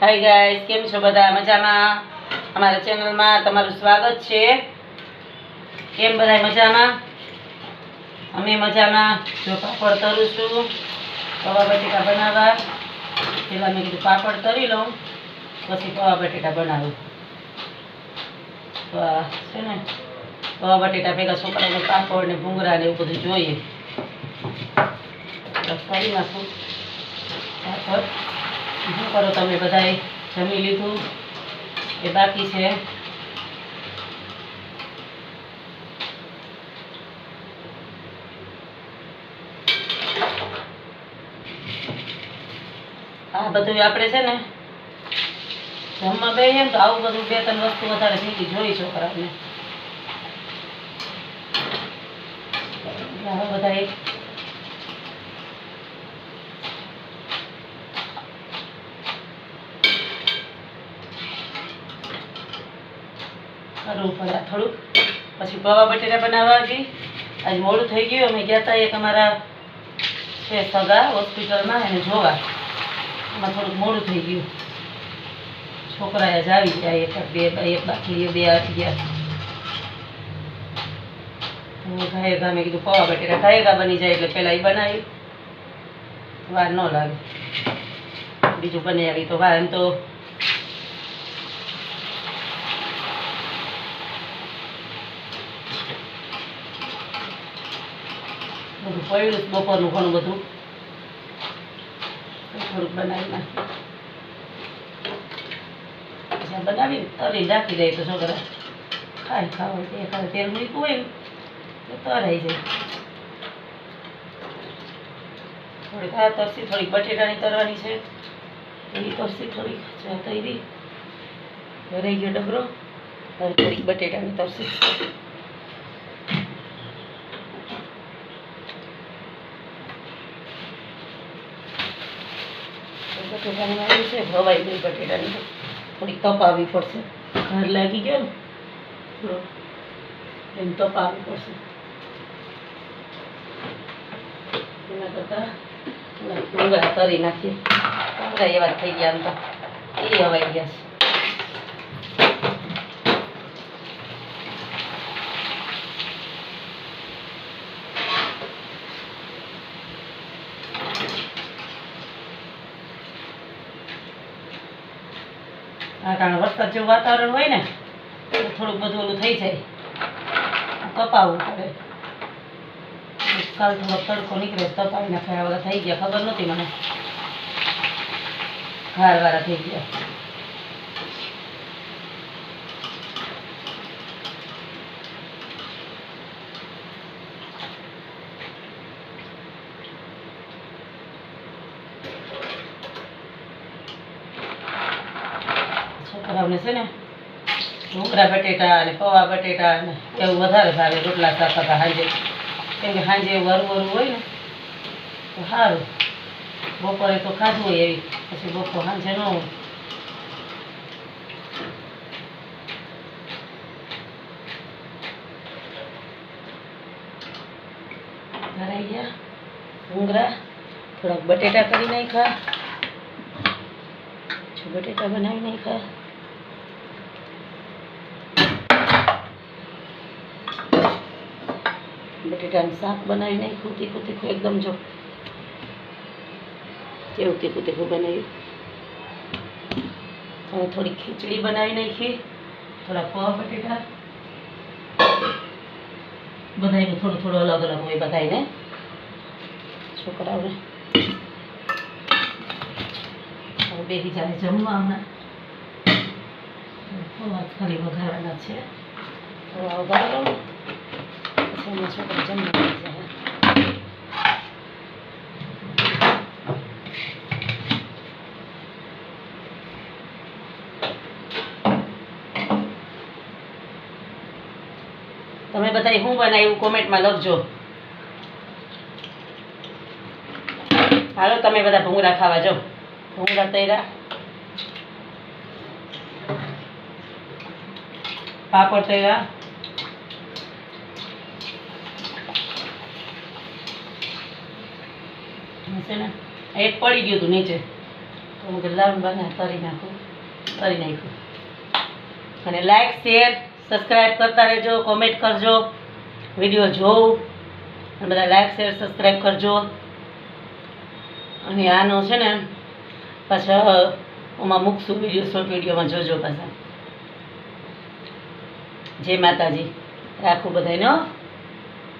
Hi guys, કેમ છો બધા? મજામાં? અમારા ચેનલમાં તમારું સ્વાગત છે. કેમ બધા મજામાં? અમે મજામાં. જો પાપડ તરું છું, પૌવા બટેટા બનાવવા. પહેલાં મેં કીધું પાપડ તરી લઉં, પછી પૌવા બટેટા બનાવું. તો આ છે ને પૌવા બટેટા ભેગા છોકરાને પાપડ ને ભૂંગળા ને એવું બધું જોઈએ. કરી નાખું પાપડ. શું કરો તમે બધાએ? જમી લીધું એ બાકી છે? આ બધું આપણે છે ને જમવા બેસીએ ને તો આવું બધું 2-3 વસ્તુ વધારે ભેગી જોઈ છોકરાને. હવે બધા કરવું પડે થોડુંક. પછી પૌવા બટેટા બનાવવા ગઈ. આજ મોડું થઈ ગયું. અમે ગયા હતા એક અમારા છે સગા હોસ્પિટલમાં, એને જોવા. એમાં થોડુંક મોડું થઈ ગયું. છોકરા જ આવી ગયા, એક બાકી 2 આવી ગયા. ઘાએ ઘા મેં કીધું પૌવા બટેટા ઘાએ ઘા બની જાય એટલે પહેલાં એ બનાવી, વાર ન લાગે. બીજું બનાવી તો વાર. એમ તો બધું પડ્યું બપોરનું ઘણું બધું, થોડુંક બનાવી નાખી. બનાવીને તરી રાખી દઈએ તો છોકરા ખાવા હોય. ખાવે તેલ મૂક્યું હોય ને તો તરાઈ જાય. થોડીક આ તરસી, થોડીક બટેટાની તરવાની છે. એની તરસી થોડીક તરી રહી ગયો ડબરો. હવે થોડીક બટેટાની તરસી. બટેટાની આવી છે, હવાઈ ગઈ બટેટાની. થોડીક તપાવવી પડશે. ઘર લાગી ગયો ને થોડો, એમ તપાવવી પડશે. એના કરતાં ડુંગળા તરી નાખીએ. ડુંગળા એવા થઈ ગયા. આમ તો એ હવાઈ ગયા છે. આ કારણ વરસાદ જેવું વાતાવરણ હોય ને તો થોડુંક બધું ઓલું થઈ જાય, તપાવવું પડે. કાલ થોડોક તડકો નીકળે તપાવી નાખે. આ બધા થઈ ગયા, ખબર નહોતી મને. ઘારવાળા થઈ ગયા. છોકરાઓને છે ને ઢોકળા બટેટા અને પૌવા બટેટા ને એવું વધારે ભાવે. રોટલા શાક હતા સાંજે, કેમ કે સાંજે વરું હોય ને તો સારું. બપોરે તો ખાધું હોય એવી, પછી બપોર સાંજે ન હોય. ધરાઈ ગયા ભૂંગળા. થોડાક બટેટા કરી નાખ્યા. બટેટા બનાવી નાખ્યા. બટેટાનું શાક બનાવી નાખ્યું. તીખું તીખું એકદમ. જો કેવું તીખું તીખું બનાવ્યું. હવે થોડી ખીચડી બનાવી નાખી. થોડા પૌવા બટેટા. બધાયનું થોડું થોડું અલગ અલગ હોય બધાયને, છોકરાઓને. બેસી જાય જમવા. હમણાં ખાલી વઘારવાના છે. થોડા વઘારી લઉં પછી એમાં છોકરા જમવા જાય. તમે બધા શું બનાવ્યું કોમેન્ટમાં લખજો. હાલો તમે બધા ભૂંગળા ખાવા જાઓ. ભૂંગળા તૈયાર, પાપડ તૈયાર. છે ને એક પડી ગયું હતું નીચે, તો હું કે લાવ બના તરી નાખું, તરી નાખ્યું. અને લાઈક શેર સબસ્ક્રાઈબ કરતા રહેજો, કોમેન્ટ કરજો, વિડીયો જોઉં અને બધા લાઈક શેર સબસ્ક્રાઈબ કરજો. અને આનો છે ને પાછા ઓમાં મૂકશું વિડીયો, શોર્ટ વિડીયોમાં જોજો પાછા. જય માતાજી, રાખું બધાયનો.